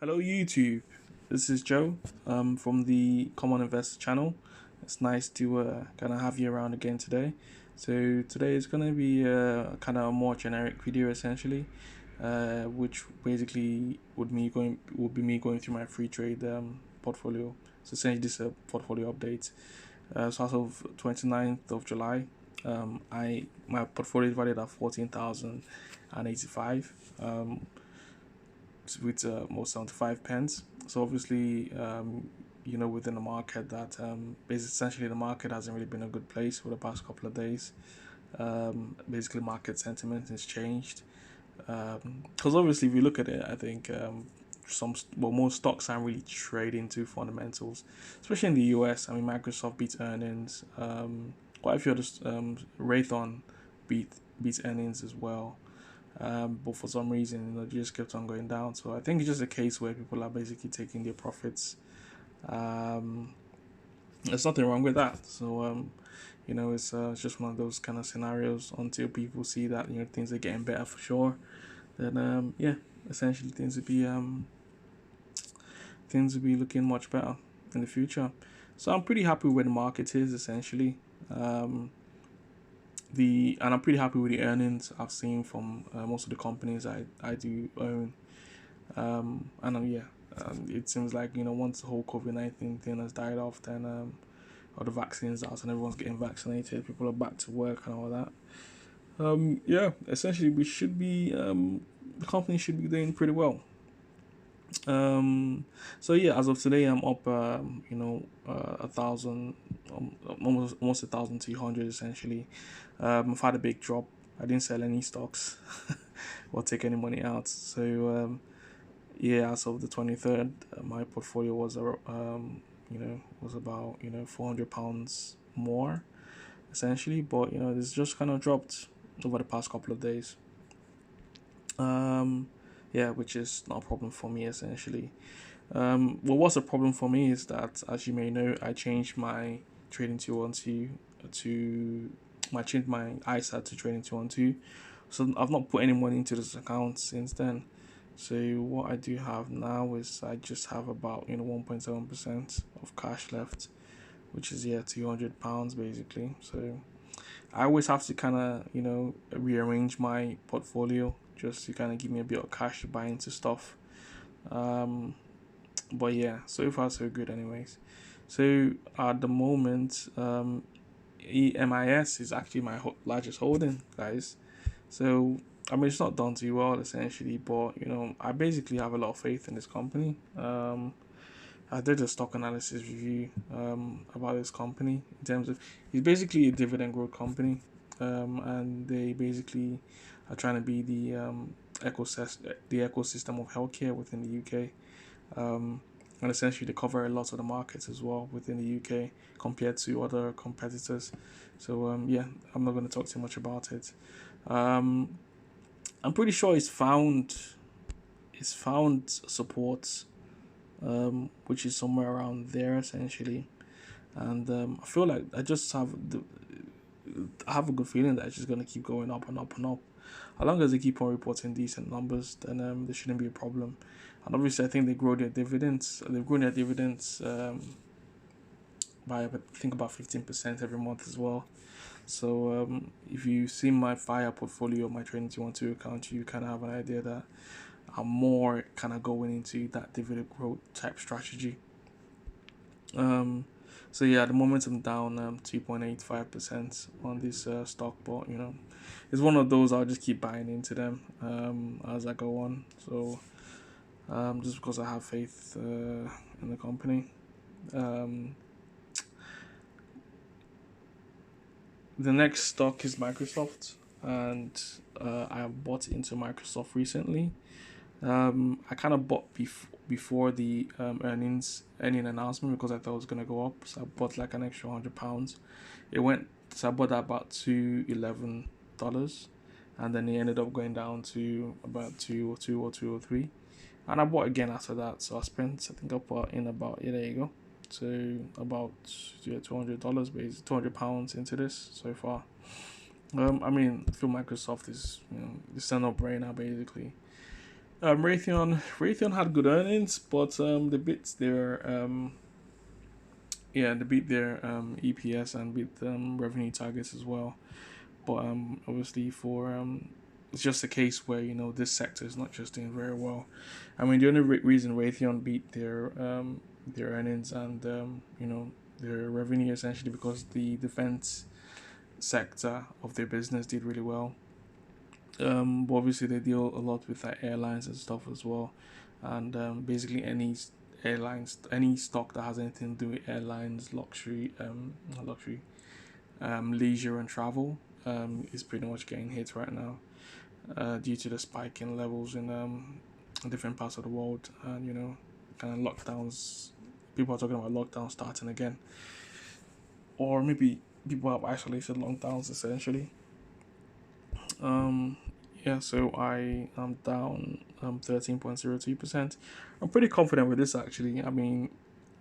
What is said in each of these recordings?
Hello YouTube, this is Joe from the Common Investor channel. It's nice to kind of have you around again today. So today is going to be kind of a more generic video essentially, which basically would be me going through my free trade portfolio. So essentially this is a portfolio update. So as of 29th of July, I my portfolio is valued at 14,085. With most 75 pence. So obviously, within the market that essentially the market hasn't really been a good place for the past couple of days. Basically, market sentiment has changed. Because obviously, if you look at it, I think most stocks aren't really trading to fundamentals, especially in the US. I mean, Microsoft beat earnings. Quite a few others, Raytheon beat earnings as well. But for some reason, it just kept on going down. So I think it's just a case where people are basically taking their profits. Um, there's nothing wrong with that. So it's just one of those kind of scenarios until people see that things are getting better for sure. Then essentially things will be looking much better in the future. So I'm pretty happy where the market is essentially. Um, I'm pretty happy with the earnings I've seen from most of the companies I do own. It seems like once the whole COVID-19 thing has died off, then all the vaccines out and everyone's getting vaccinated, people are back to work and all that. Essentially the company should be doing pretty well. Um, as of today, I'm up, 1,000, almost 1,200 essentially. I've had a big drop. I didn't sell any stocks or take any money out. As of the 23rd, my portfolio was about £400 more essentially, but it's just kind of dropped over the past couple of days. Um, which is not a problem for me essentially. What's a problem for me is that, as you may know, I changed my trading 212 to I changed my ISA to trading 212. So I've not put any money into this account since then. So what I do have now is I just have about 1.7% of cash left, which is £200 basically. So I always have to kind of rearrange my portfolio just to kind of give me a bit of cash to buy into stuff. Um, but yeah, so far so good anyways. So at the moment, EMIS is actually my largest holding, guys. So I mean, it's not done too well essentially, but I basically have a lot of faith in this company. I did a stock analysis review about this company in terms of it's basically a dividend growth company, and they basically are trying to be the ecosystem of healthcare within the UK. And essentially, they cover a lot of the markets as well within the UK compared to other competitors. So I'm not going to talk too much about it. Um, I'm pretty sure it's found support, which is somewhere around there essentially. And I feel like I have a good feeling that it's just gonna keep going up and up and up. As long as they keep on reporting decent numbers, then there shouldn't be a problem. And obviously, I think they grow their dividends. They've grown their dividends by I think about 15% every month as well. So if you see my fire portfolio, my trading 212 account, you kind of have an idea that I'm more kind of going into that dividend growth type strategy. Um, at the moment I'm down 2.85% on this stock, but it's one of those I'll just keep buying into them as I go on. So just because I have faith in the company. Um, the next stock is Microsoft, and I have bought into Microsoft recently. I kind of bought before the earning announcement because I thought it was gonna go up. So I bought like an extra £100. It went. So I bought that about $211, and then it ended up going down to about 202 or 203. And I bought again after that. So I spent, I think I put in about, there you go. So about $200, basically £200 into this so far. I mean, I feel Microsoft is it's a no brainer basically. Raytheon had good earnings, but they beat their they beat their EPS and beat revenue targets as well. But obviously for it's just a case where this sector is not just doing very well. I mean, the only reason Raytheon beat their earnings and their revenue essentially because the defense sector of their business did really well. But obviously they deal a lot with like airlines and stuff as well, and basically airlines, any stock that has anything to do with airlines, luxury, not luxury, leisure and travel, is pretty much getting hit right now, due to the spike in levels in different parts of the world, and kind of lockdowns. People are talking about lockdowns starting again, or maybe people have isolated lockdowns essentially. Um, yeah, so I am down 13.02%. I'm pretty confident with this actually. I mean,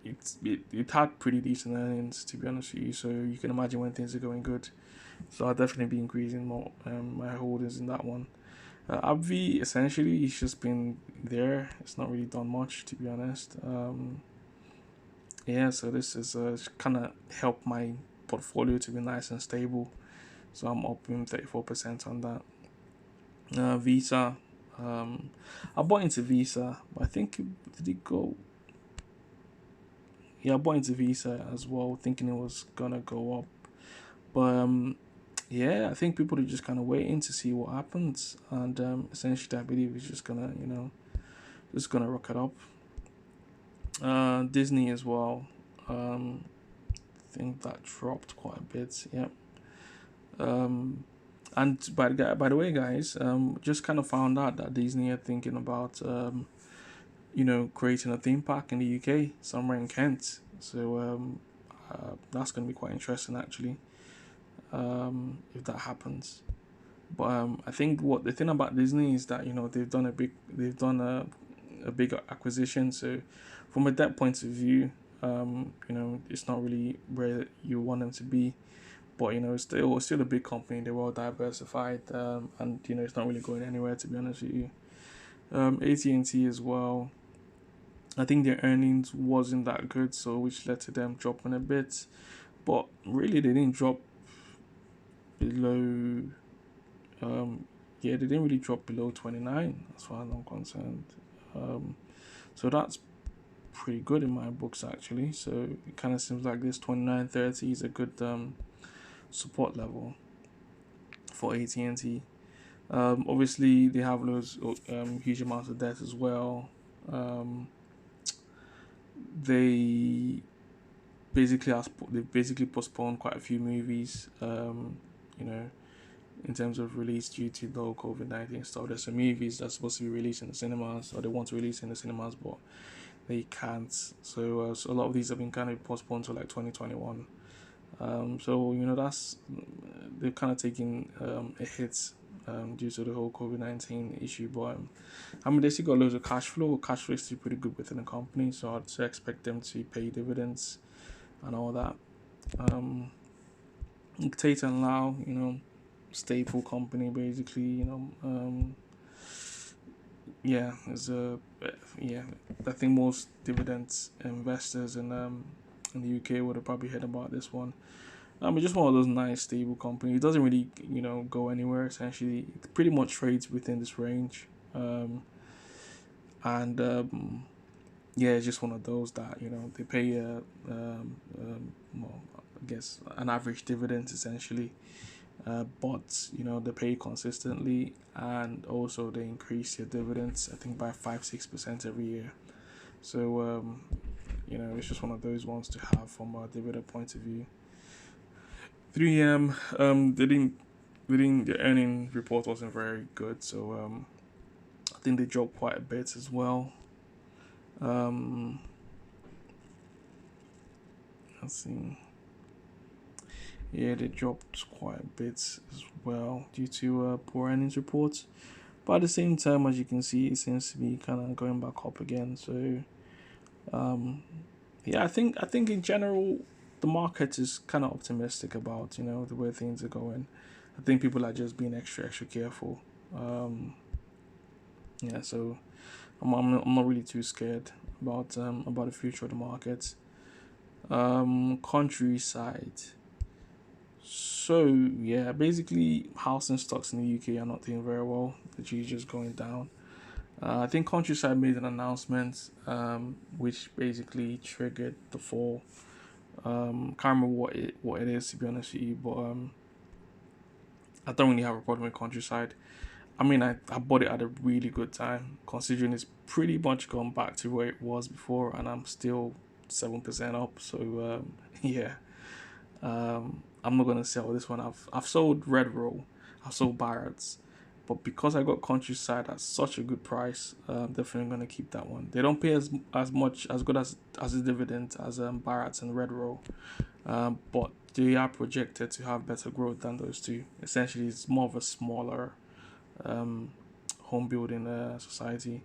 it had pretty decent earnings to be honest with you, so you can imagine when things are going good. So I'll definitely be increasing more my holdings in that one. AbbVie essentially it's just been there. It's not really done much to be honest. Yeah, so this is kind of helped my portfolio to be nice and stable. So I'm up in 34% on that. Visa. Um, I bought into Visa, but I think did it go? Yeah, I bought into Visa as well, thinking it was gonna go up. But yeah, I think people are just kind of waiting to see what happens, and essentially, I believe it's just gonna, just gonna rock it up. Disney as well. I think that dropped quite a bit. Yeah. Um, and by the way, guys, just kind of found out that Disney are thinking about creating a theme park in the UK, somewhere in Kent. So that's going to be quite interesting, actually, if that happens. But I think what the thing about Disney is that they've done a big acquisition. So from a debt point of view, it's not really where you want them to be. But it's still a big company. They're well diversified, and it's not really going anywhere to be honest with you. AT&T as well. I think their earnings wasn't that good, so which led to them dropping a bit. But really, they didn't drop below. Um, yeah, they didn't really drop below 29, as far as I'm concerned. Um, so that's pretty good in my books actually. So it kind of seems like this 29.30 is a good support level for AT&T. Obviously, they have huge amounts of debt as well. Um, they they've basically postponed quite a few movies. You know, in terms of release due to the whole COVID-19 stuff. There's some movies that's supposed to be released in the cinemas, or they want to release in the cinemas, but they can't. So a lot of these have been kind of postponed to like 2021. So that's they're kind of taking a hit due to the whole COVID-19 issue. But I mean, they still got loads of cash flow. Cash flow is still pretty good within the company, so I'd still expect them to pay dividends and all that. Um, Tate&Lyle, staple company basically. Is a yeah. I think most dividends investors in the UK would have probably heard about this one. It's just one of those nice stable companies. It doesn't really go anywhere. Essentially, it pretty much trades within this range. And yeah, it's just one of those that they pay I guess an average dividend essentially, but they pay consistently, and also they increase their dividends I think by 5-6% every year. So it's just one of those ones to have from a dividend point of view. 3M they didn't the earning report wasn't very good, so I think they dropped quite a bit as well. Um, let's see. Yeah, they dropped quite a bit as well due to poor earnings reports. But at the same time, as you can see, it seems to be kind of going back up again. So, yeah, I think in general, the market is kind of optimistic about the way things are going. I think people are just being extra careful. Yeah, so I'm not really too scared about the future of the market. Countryside. So yeah, basically housing stocks in the UK are not doing very well. The G is just going down. I think Countryside made an announcement, which basically triggered the fall. Can't remember what it is, to be honest with you, but I don't really have a problem with Countryside. I mean, I bought it at a really good time, considering it's pretty much gone back to where it was before, and I'm still 7% up. So yeah, I'm not gonna sell this one. I've sold Red Roll, I've sold Barrett's, but because I got Countryside at such a good price, I'm definitely gonna keep that one. They don't pay as much as good as a dividend as Barrett's and Red Roll, but they are projected to have better growth than those two. Essentially, it's more of a smaller um, home building society.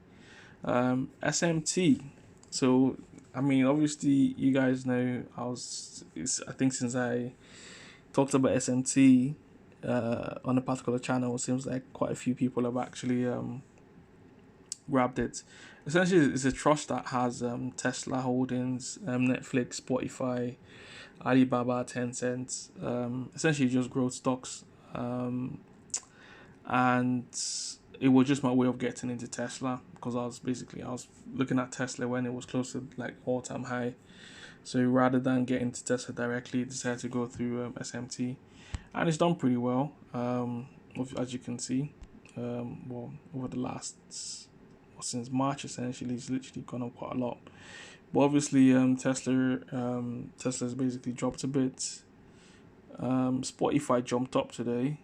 SMT. So I mean, obviously, you guys know I think since I talked about SMT on a particular channel, it seems like quite a few people have actually grabbed it. Essentially, it's a trust that has Tesla Holdings, Netflix, Spotify, Alibaba, Tencent. Essentially, just growth stocks. And it was just my way of getting into Tesla because I was looking at Tesla when it was close to like all time high. So rather than get into Tesla directly, decided to go through SMT, and it's done pretty well. As you can see, well over the last since March essentially, it's literally gone up quite a lot. But obviously, Tesla's basically dropped a bit. Spotify jumped up today.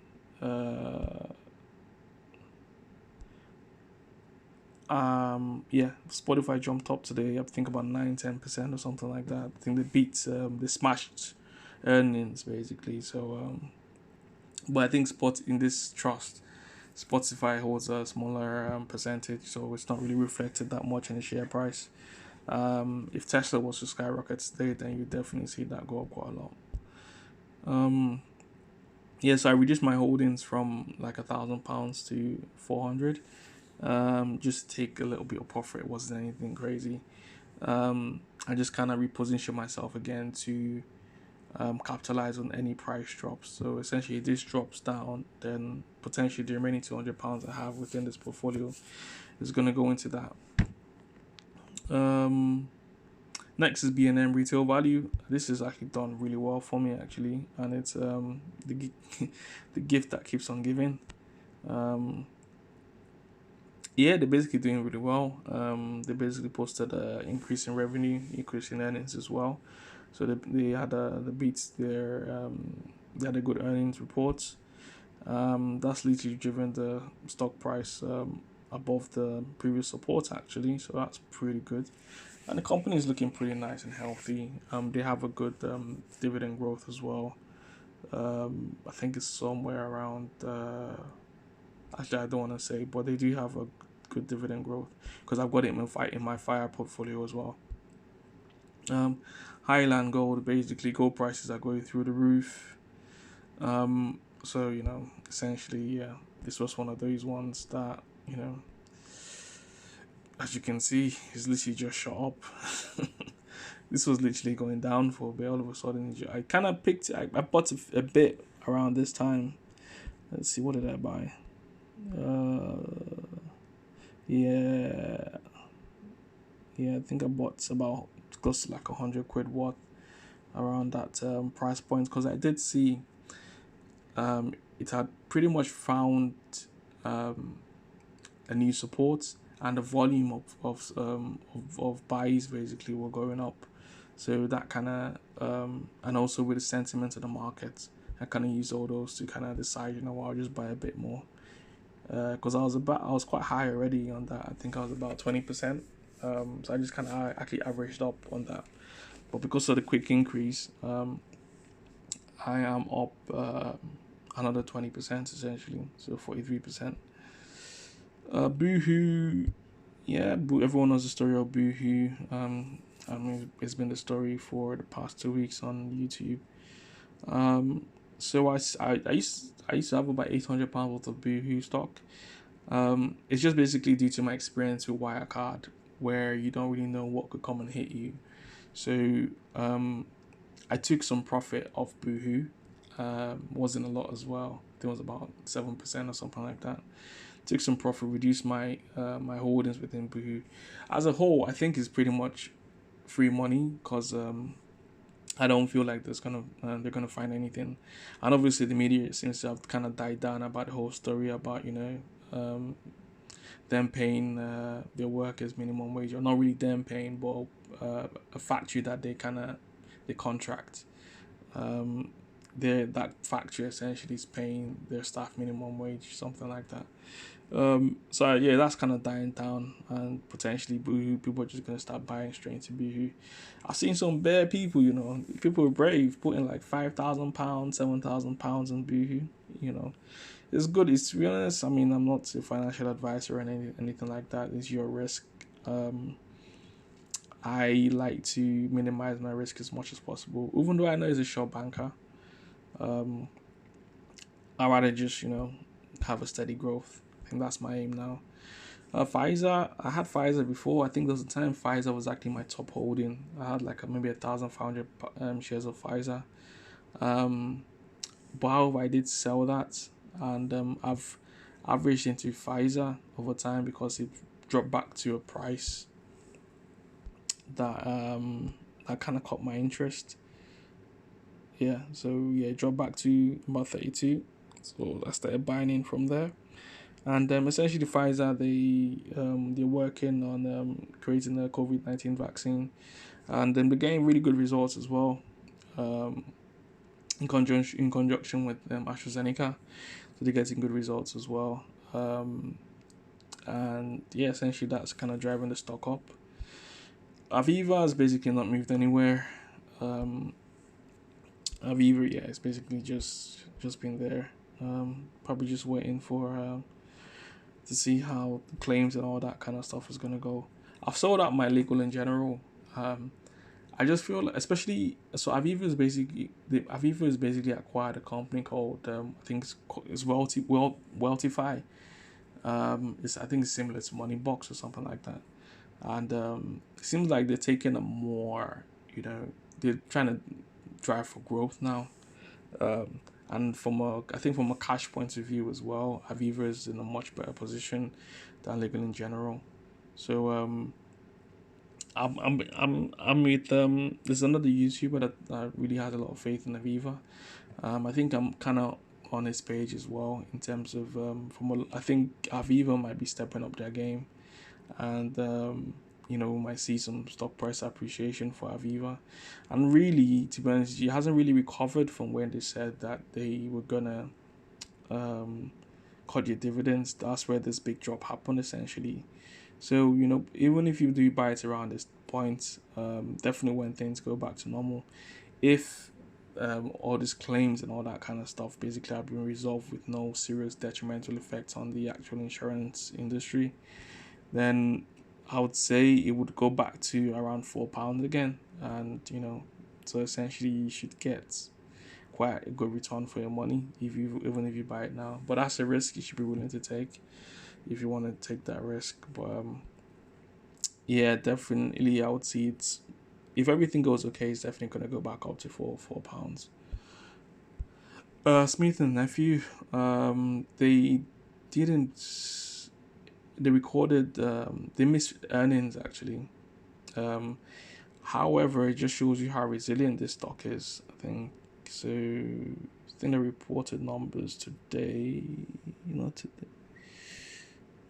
Yeah, Spotify jumped up today. I think about 9-10% or something like that. I think they smashed earnings basically. So but I think in this trust, Spotify holds a smaller percentage, so it's not really reflected that much in the share price. If Tesla was to skyrocket today, then you definitely see that go up quite a lot. Yeah, so I reduced my holdings from like £1,000 to 400. Just take a little bit of profit. It wasn't anything crazy. I just kind of reposition myself again to capitalize on any price drops. So essentially, if this drops down, then potentially the remaining £200 I have within this portfolio is going to go into that. Next is B&M Retail Value. This is actually done really well for me actually, and it's the gift that keeps on giving. Yeah, they're basically doing really well. They basically posted an increase in revenue, increase in earnings as well. So they had the beats there. They had a good earnings report. That's literally driven the stock price above the previous support actually. So that's pretty good. And the company is looking pretty nice and healthy. They have a good dividend growth as well. I think it's somewhere around. Actually, I don't want to say, but they do have a good dividend growth because I've got it in my fire portfolio as well. Highland Gold, basically gold prices are going through the roof. So essentially, yeah, this was one of those ones that as you can see, it's literally just shot up. This was literally going down for a bit. All of a sudden, I kind of picked it. I bought a bit around this time. Let's see, what did I buy? Yeah, I think I bought about close to like £100 worth around that price point because I did see it had pretty much found a new support, and the volume of buys basically were going up. So that kind of and also with the sentiment of the market, I kind of use all those to kind of decide, I'll just buy a bit more. Because I was quite high already on that. I think I was about 20%. So I just kind of actually averaged up on that. But because of the quick increase, I am up another 20% essentially, so 43%. Boohoo, yeah, everyone knows the story of Boohoo. I mean, it's been the story for the past 2 weeks on YouTube. So I used to have about £800 worth of Boohoo stock. It's just basically due to my experience with Wirecard, where you don't really know what could come and hit you. So I took some profit off Boohoo. Wasn't a lot as well. I think it was about 7% or something like that. Took some profit, reduced my holdings within Boohoo. As a whole, I think it's pretty much free money because I don't feel like they're gonna find anything, and obviously the media seems to have kind of died down about the whole story about um, them paying their workers minimum wage, or not really them paying, but a factory that they contract. Um, that factory essentially is paying their staff minimum wage, something like that. So yeah, that's kind of dying down, and potentially Boohoo people are just gonna start buying straight into Boohoo. I've seen some bad people, people are brave, putting like £5,000, £7,000 in Boohoo. You know, it's good. It's to be honest. I mean, I'm not a financial advisor or anything like that. It's your risk. Um, I like to minimize my risk as much as possible, even though I know it's a short banker. Um, I rather just have a steady growth. I think that's my aim now. Pfizer, I had Pfizer before. I think there was a time Pfizer was actually my top holding. I had like maybe 1,500 shares of Pfizer. Um, but however, I did sell that, and I've averaged into Pfizer over time because it dropped back to a price that that kind of caught my interest. Yeah, so yeah, it dropped back to about 32. So I started buying in from there. And essentially, Pfizer they're working on creating a COVID-19 vaccine, and they're getting really good results as well. Um, in conjunction with AstraZeneca, so they're getting good results as well. And yeah, essentially that's kind of driving the stock up. Aviva has basically not moved anywhere. Um, Aviva, yeah, it's basically just been there. Probably just waiting for to see how the claims and all that kind of stuff is gonna go. I've sold out my legal in general. Um, I just feel like, especially so Aviva is basically acquired a company called I think it's Wealthify. It's I think it's similar to Moneybox or something like that, and it seems like they're taking a more they're trying to drive for growth now. And I think from a cash point of view as well, Aviva is in a much better position than legal in general. So I'm with there's another YouTuber that really has a lot of faith in Aviva. I think I'm kind of on his page as well in terms of I think Aviva might be stepping up their game, and we might see some stock price appreciation for Aviva. And really, to be honest, it hasn't really recovered from when they said that they were gonna um, cut your dividends. That's where this big drop happened essentially. So even if you do buy it around this point, definitely when things go back to normal, if all these claims and all that kind of stuff basically have been resolved with no serious detrimental effects on the actual insurance industry, then I would say it would go back to around £4 again, and so essentially you should get quite a good return for your money if you even if you buy it now. But that's a risk you should be willing to take if you want to take that risk. But yeah, definitely I would see it's if everything goes okay, it's definitely gonna go back up to £4. Smith and Nephew, they didn't. They recorded. They missed earnings actually. Um, However, it just shows you how resilient this stock is. I think so. I think they reported numbers today. Today.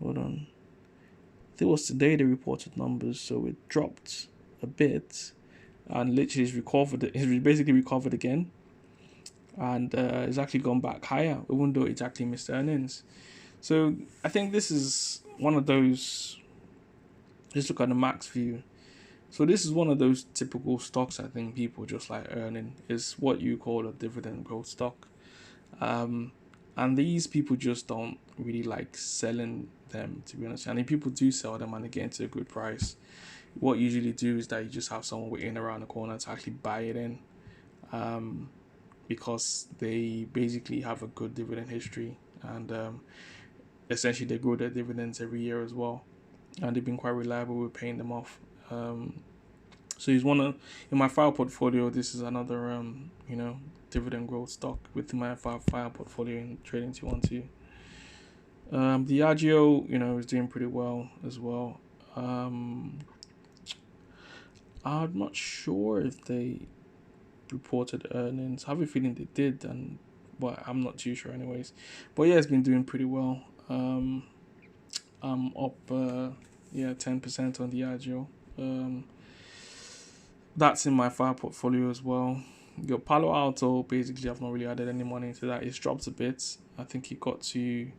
Hold on. I think it was today they reported numbers, so it dropped a bit, and literally it's recovered. It's basically recovered again, and it's actually gone back higher, even though it's actually missed earnings. So I think this is one of those. Just look at the max view. So this is one of those typical stocks I think people just like earning. Is what you call a dividend growth stock. Um, and these people just don't really like selling them, to be honest. And if people do sell them and they get into a good price, what you usually do is that you just have someone waiting around the corner to actually buy it in, because they basically have a good dividend history. And essentially they grow their dividends every year as well, and they've been quite reliable with paying them off. So he's one of in my file portfolio. This is another dividend growth stock within my file portfolio in trading 212. The Agio, is doing pretty well as well. I'm not sure if they reported earnings. I have a feeling they did, but I'm not too sure, anyways. But yeah, it's been doing pretty well. I'm up, 10% on the Agio. That's in my fire portfolio as well. Your Palo Alto, basically, I've not really added any money into that. It's dropped a bit. I think it got to.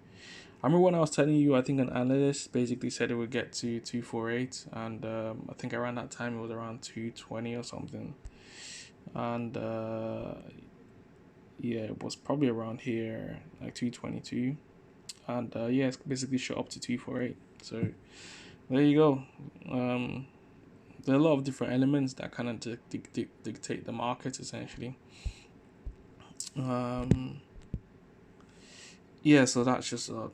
I remember when I was telling you, I think an analyst basically said it would get to 248, and I think around that time it was around 220 or something. And it was probably around here, like 222. And it's basically shot up to 248. So there you go. There are a lot of different elements that kind of dictate the market, essentially. So that's just a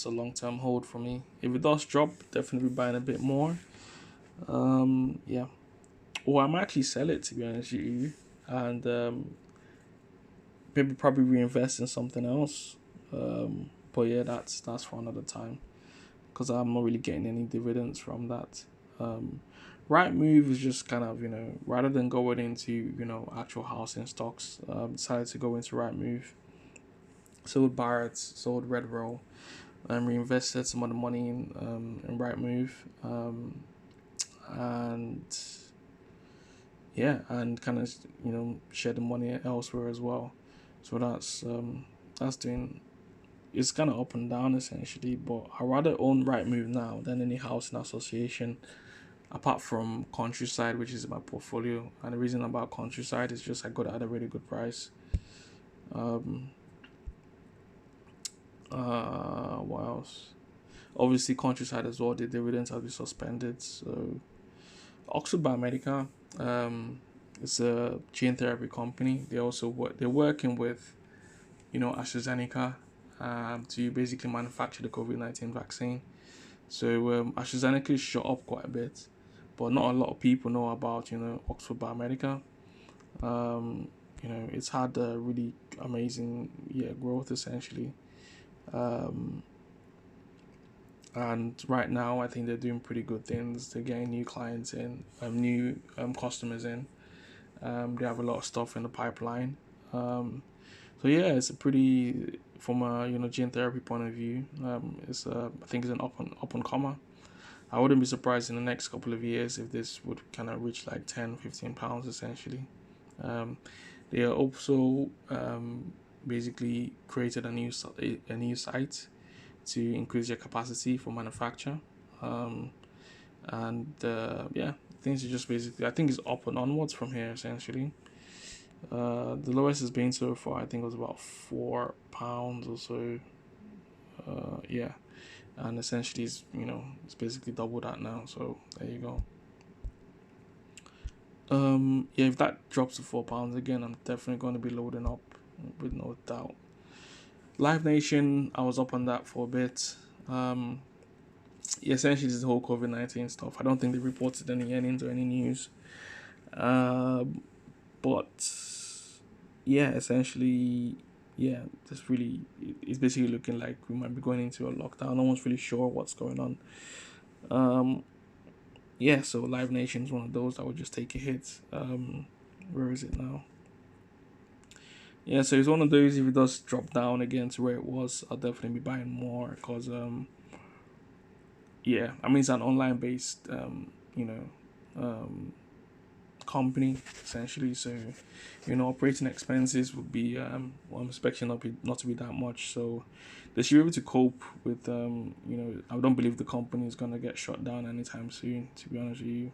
long term hold for me. If it does drop, definitely buying a bit more. Or I might actually sell it, to be honest with you, and maybe probably reinvest in something else. But yeah, that's for another time, because I'm not really getting any dividends from that. Right move is just kind of, rather than going into, actual housing stocks, decided to go into right move. Sold Barrett, sold Red Roll, and reinvested some of the money in right move. And kind of, share the money elsewhere as well. So that's doing. It's kind of up and down, essentially, but I rather own right move now than any housing association, apart from Countryside, which is in my portfolio. And the reason about Countryside is just I got it at a really good price. What else? Obviously, Countryside as well. The dividends have been suspended. So, Oxford Biomedica, it's a gene therapy company. They're working with, AstraZeneca, to basically manufacture the COVID-19 vaccine. So AstraZeneca shot up quite a bit, but not a lot of people know about Oxford Biomedica. It's had a really amazing growth, essentially. And right now I think they're doing pretty good things. They're getting new clients in, new customers in. They have a lot of stuff in the pipeline. It's a pretty, from a gene therapy point of view. I think it's an up and comer. I wouldn't be surprised in the next couple of years if this would kind of reach like £10-15 essentially. They are also basically created a new site to increase their capacity for manufacture. Things are just basically, I think it's up and onwards from here, essentially. The lowest has been so far, I think it was about £4 or so. And essentially it's basically double that now, so there you go. If that drops to £4 again, I'm definitely going to be loading up, with no doubt. Live Nation, I was up on that for a bit. Essentially this whole COVID-19 stuff, I don't think they reported any earnings or any news. Essentially, this really, it's basically looking like we might be going into a lockdown. No one's really sure what's going on. So Live Nation is one of those that would just take a hit. Where is it now? So it's one of those, if it does drop down again to where it was, I'll definitely be buying more, because it's an online based company, essentially. So operating expenses would be I'm expecting not to be that much, so they should be able to cope with I don't believe the company is going to get shut down anytime soon, to be honest with you.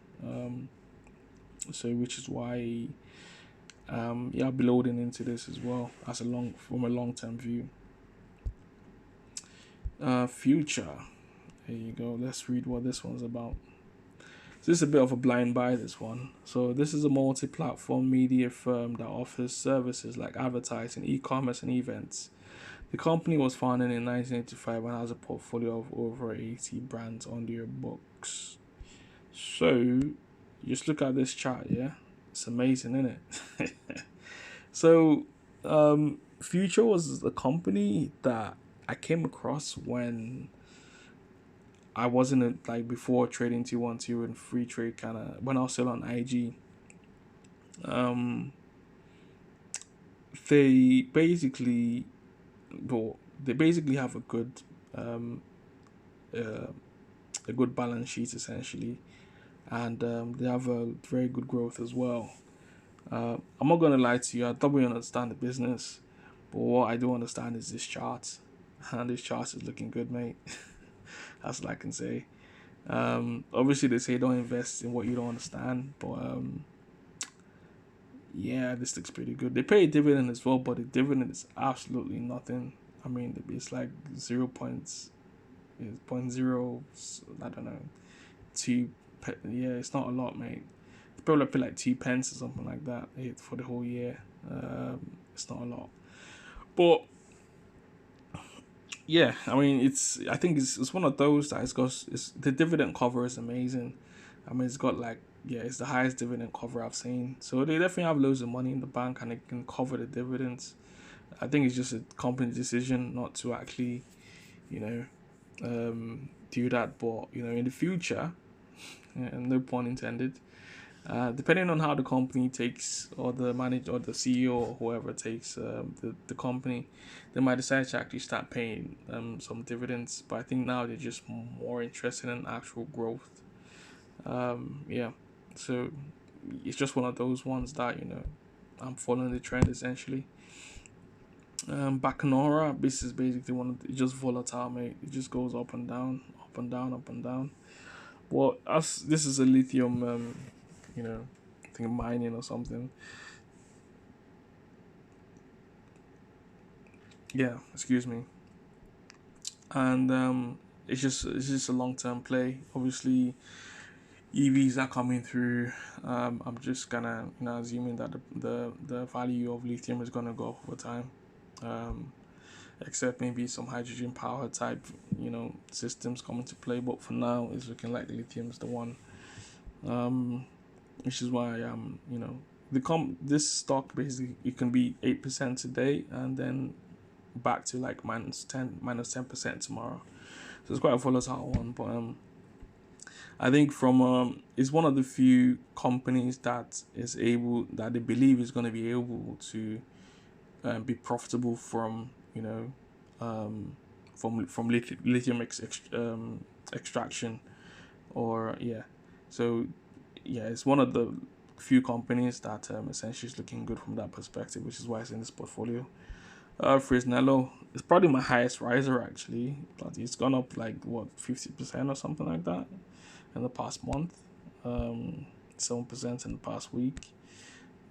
Which is why I'll be loading into this as well from a long-term view. Future, there you go. Let's read what this one's about. So this is a bit of a blind buy, this one. So this is a multi-platform media firm that offers services like advertising, e-commerce, and events. The company was founded in 1985 and has a portfolio of over 80 brands on their books. So, just look at this chart, yeah? It's amazing, isn't it? So, Future was a company that I came across when I wasn't like before trading T12 and Freetrade kind of when I was still on IG. Um, they basically, well, they basically have um, uh, a good balance sheet essentially, and they have a very good growth as well. I'm not gonna lie to you, I don't really understand the business, but what I do understand is this chart, and this chart is looking good, mate. That's all I can say. Obviously they say don't invest in what you don't understand, but yeah, this looks pretty good. They pay a dividend as well, but the dividend is absolutely nothing. I mean, it's like 0.0, I don't know, two. Yeah, it's not a lot, mate. They probably pay like 2 pence or something like that for the whole year. It's not a lot, but yeah, I mean, I think it's one of those that the dividend cover is amazing. I mean, it's got like, yeah, it's the highest dividend cover I've seen. So they definitely have loads of money in the bank and they can cover the dividends. I think it's just a company decision not to actually, you know, do that. But in the future, no pun intended. Depending on how the company takes, or the manager or the CEO or whoever takes the company, they might decide to actually start paying some dividends. But I think now they're just more interested in actual growth. Yeah, so it's just one of those ones that I'm following the trend essentially. Bacanora, this is basically it's just volatile, mate. It just goes up and down, up and down, up and down. Well, as this is a lithium, I think mining or something. Yeah, excuse me. And it's just a long term play. Obviously, EVs are coming through. I'm just gonna assuming that the value of lithium is gonna go up over time. Um, except maybe some hydrogen power type systems come into play. But for now, it's looking like lithium is the one. Um, which is why this stock basically it can be 8% today and then back to like -10% tomorrow. So it's quite a volatile one, but I think from it's one of the few companies that they believe is going to be able to be profitable from lithium extraction, or yeah. So yeah, it's one of the few companies that essentially is looking good from that perspective, which is why it's in this portfolio. Fresnello is probably my highest riser actually, but it's gone up like what 50% or something like that in the past month. 7% in the past week.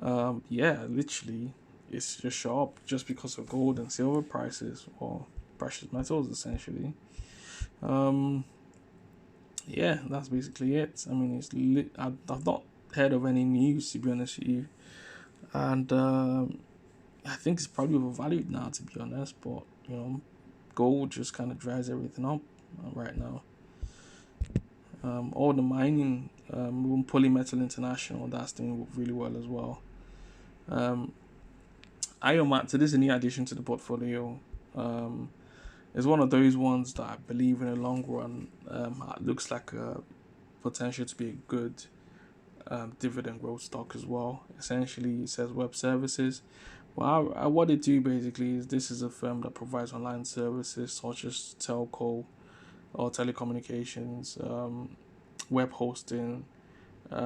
Yeah, literally, it's just sharp just because of gold and silver prices or precious metals essentially. Um, yeah, that's basically it. I mean, I've not heard of any news to be honest with you, and I think it's probably overvalued now to be honest. But gold just kind of drives everything up right now. All the mining, Polymetal International, that's doing really well as well. Iomat, so this is a new addition to the portfolio. It's one of those ones that I believe in the long run looks like a potential to be a good dividend growth stock as well. Essentially, it says web services. Well, what they do basically is this is a firm that provides online services such as telco or telecommunications, web hosting,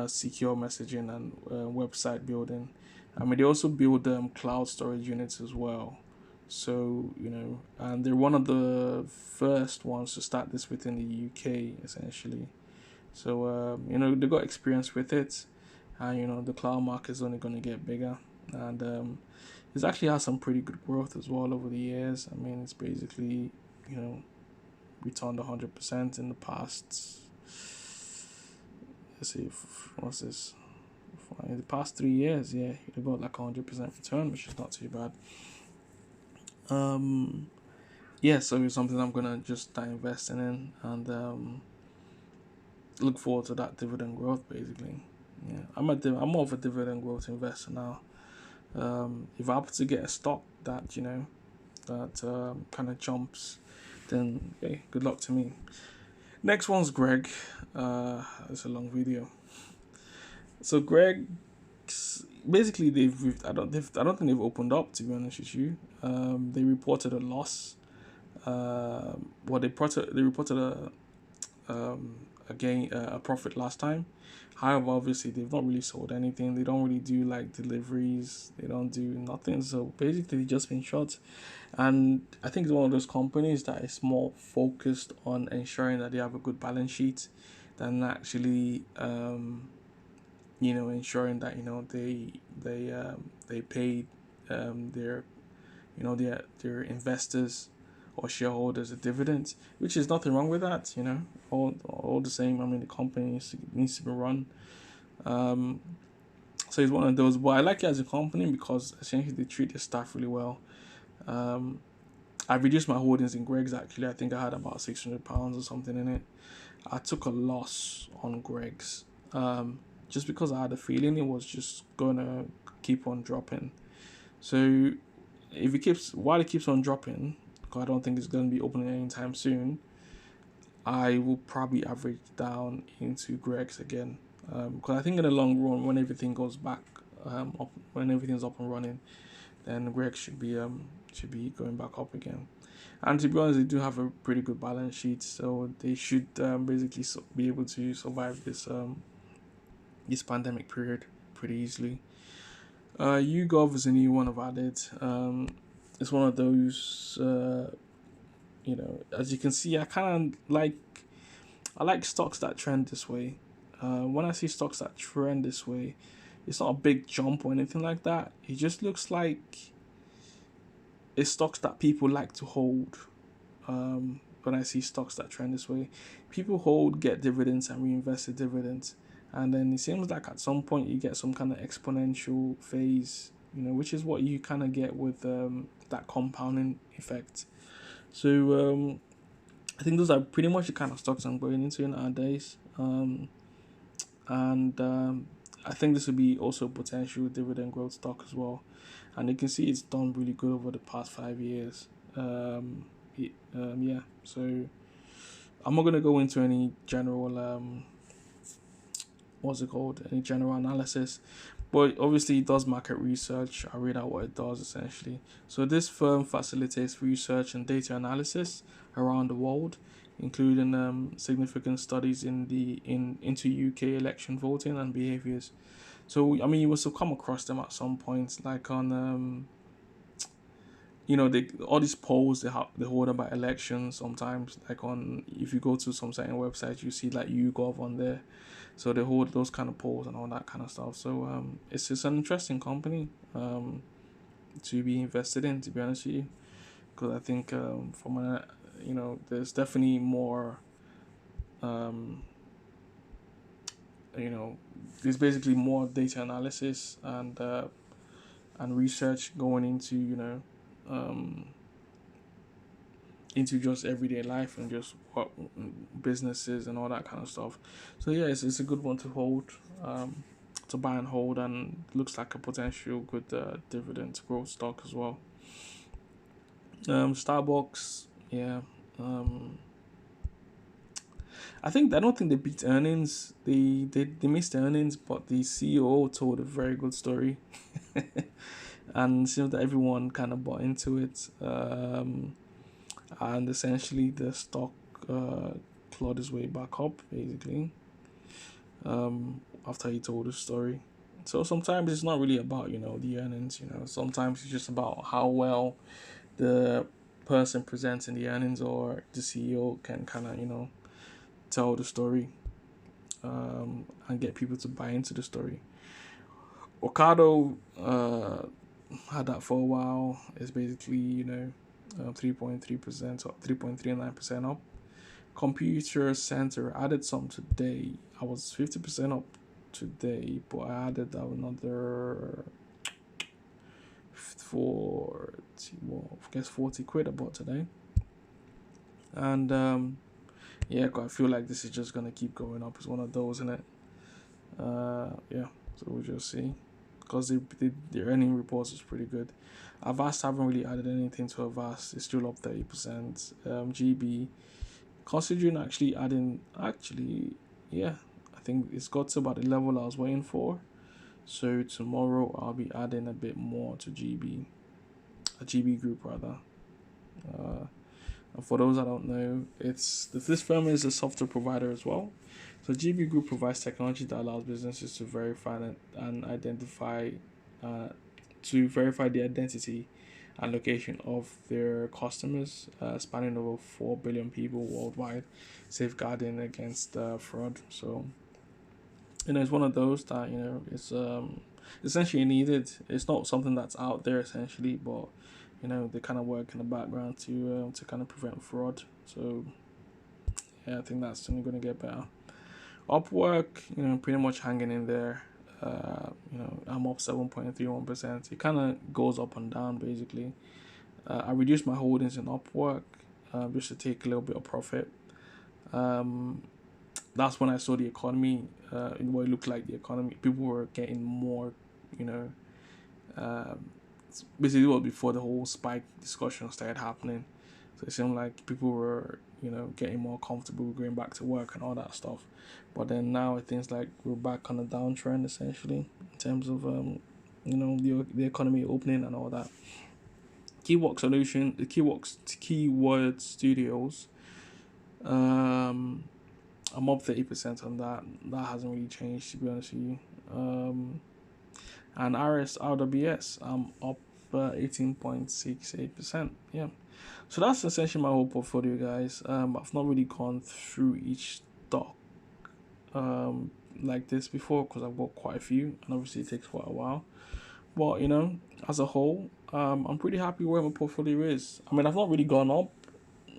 secure messaging, and website building. I mean, they also build cloud storage units as well. So, and they're one of the first ones to start this within the UK, essentially. So, they got experience with it, and, the cloud market is only going to get bigger. And it's actually had some pretty good growth as well over the years. I mean, it's basically, returned 100% in the past. Let's see, what's this? In the past 3 years, yeah, they got like 100% return, which is not too bad. yeah, so it's something I'm gonna just start investing in, and look forward to that dividend growth. Basically, yeah, I'm more of a dividend growth investor now. If I happen to get a stock that that kind of jumps, then hey, good luck to me. Next one's Greg. It's a long video. So Greg, basically I don't think they've opened up, to be honest with you. They reported a loss. Well, they reported a gain, a profit last time. However, obviously they've not really sold anything. They don't really do like deliveries. They don't do nothing. So basically, they just been short. And I think it's one of those companies that is more focused on ensuring that they have a good balance sheet than actually ensuring that they pay their their investors or shareholders a dividend, which is nothing wrong with that. All the same. I mean, the company needs to be run. Um, so it's one of those. But I like it as a company because essentially they treat their staff really well. Um, I reduced my holdings in Greg's actually. I think I had about £600 or something in it. I took a loss on Greg's, just because I had a feeling it was just gonna keep on dropping. So if it keeps while it keeps on dropping, because I don't think it's gonna be opening anytime soon, I will probably average down into Greg's again. Because I think in the long run, when everything goes back up, when everything's up and running, then Greg should be going back up again. And to be honest, they do have a pretty good balance sheet, so they should basically be able to survive this pandemic period pretty easily. YouGov is a new one I've added. It's one of those, as you can see, I like stocks that trend this way. When I see stocks that trend this way, it's not a big jump or anything like that. It just looks like it's stocks that people like to hold. When I see stocks that trend this way, people hold, get dividends, and reinvest the dividends. And then it seems like at some point you get some kind of exponential phase, which is what you kind of get with that compounding effect. So I think those are pretty much the kind of stocks I'm going into nowadays. And I think this will be also potential dividend growth stock as well. And you can see it's done really good over the past 5 years. Yeah, so I'm not gonna go into any general what's it called? Any general analysis, but obviously it does market research. I'll read out what it does essentially. So this firm facilitates research and data analysis around the world, including significant studies into UK election voting and behaviors. So I mean, you must have come across them at some point, like on they all these polls they hold about elections sometimes, like on if you go to some certain websites you see like YouGov on there, so they hold those kind of polls and all that kind of stuff. So it's just an interesting company to be invested in, to be honest with you, because I think from a there's definitely more um you know there's basically more data analysis and research going into um into just everyday life and just what businesses and all that kind of stuff. So yeah, it's a good one to hold, to buy and hold, and looks like a potential good dividend growth stock as well. Starbucks, yeah. Um, I don't think they beat earnings. They missed earnings, but the CEO told a very good story, and it seems that everyone kind of bought into it. And essentially the stock clawed his way back up basically after he told his story. So sometimes it's not really about the earnings. Sometimes it's just about how well the person presenting the earnings or the CEO can kind of tell the story, and get people to buy into the story. Ocado had that for a while. It's basically 3.3% or 3.39% up. Computer Center added some today. I was 50% up today, but I added another 40, well, I guess 40 quid I bought today. And yeah, I feel like this is just gonna keep going up. It's one of those, isn't it? Yeah, so we'll just see. Because the earning reports is pretty good. Avast haven't really added anything to Avast. It's still up 30%. GB, considering actually adding, actually, yeah, I think it's got to about the level I was waiting for. So tomorrow I'll be adding a bit more to GB, a GB group rather. Uh, and for those that don't know, this firm is a software provider as well. So GB Group provides technology that allows businesses to verify and identify, uh, the identity and location of their customers, spanning over 4 billion people worldwide, safeguarding against fraud. So it's one of those that it's essentially needed. It's not something that's out there essentially, but they kind of work in the background to kind of prevent fraud. So yeah, I think that's only going to get better. Upwork, pretty much hanging in there. I'm up 7.31%. It kind of goes up and down basically. I reduced my holdings in Upwork just to take a little bit of profit. That's when I saw the economy, what it looked like the economy. People were getting more, you know, basically what before the whole spike discussion started happening. So it seemed like people were, getting more comfortable going back to work and all that stuff. But then now it seems like we're back on a downtrend essentially in terms of, the economy opening and all that. Keyword Studios. I'm up 30% on that. That hasn't really changed to be honest with you. And RWS, I'm up 18.68%. Yeah. So that's essentially my whole portfolio, guys. I've not really gone through each stock like this before because I've got quite a few, and obviously it takes quite a while. But as a whole, I'm pretty happy where my portfolio is. I mean, I've not really gone up.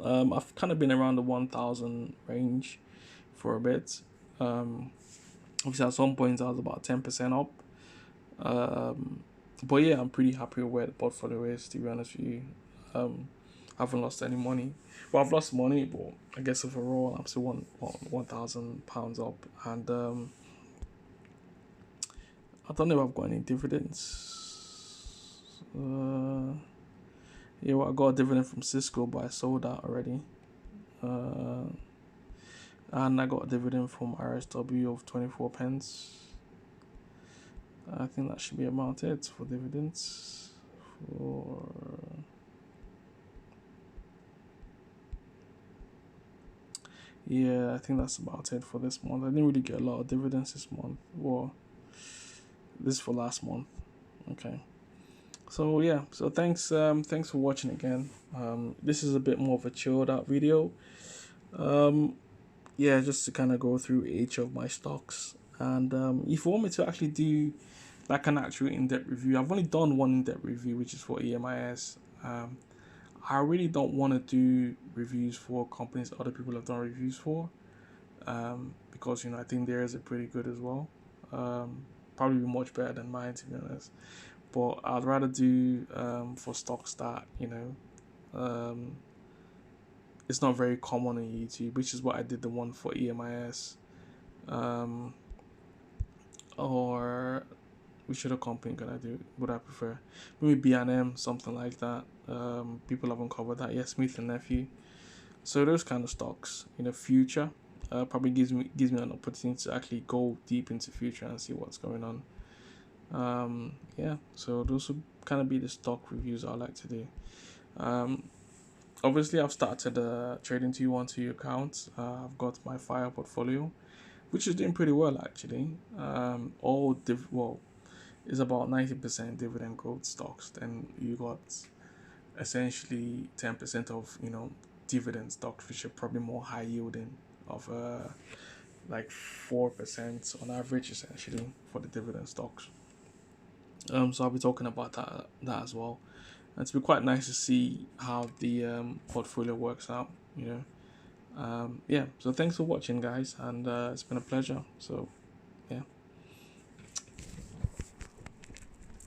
I've kind of been around the 1,000 range for a bit. Obviously, at some points I was about 10% up. But yeah, I'm pretty happy with where the portfolio is. To be honest with you, I haven't lost any money. Well, I've lost money, but I guess overall I'm still £1,000 up, and I don't know if I've got any dividends. Yeah, well, I got a dividend from Cisco, but I sold that already. And I got a dividend from RSW of 24 pence. I think that should be about it for dividends. Yeah, I think that's about it for this month. I didn't really get a lot of dividends this month. Well, this for last month. Okay. So yeah, so thanks for watching again. This is a bit more of a chilled out video. Yeah, just to kind of go through each of my stocks. And if you want me to actually do like an actual in-depth review, I've only done one in-depth review, which is for EMIS. I really don't want to do reviews for companies other people have done reviews for, because I think theirs are pretty good as well. Probably much better than mine, to be honest. But I'd rather do for stocks that it's not very common on YouTube, which is what I did the one for EMIS, or which other company can I do? Would I prefer? Maybe B&M, something like that. People haven't covered that yet. Smith and Nephew. So those kind of stocks in the future probably gives me an opportunity to actually go deep into future and see what's going on. Yeah. So those would kind of be the stock reviews I like to do. Obviously, I've started a trading 212 account. I've got my FIRE portfolio, which is doing pretty well actually. It's about 90% dividend growth stocks. Then you got essentially 10% of dividend stocks, which are probably more high yielding, of like 4% on average essentially for the dividend stocks. So I'll be talking about that as well. And it's been quite nice to see how the portfolio works out. Yeah. So thanks for watching, guys, and it's been a pleasure. So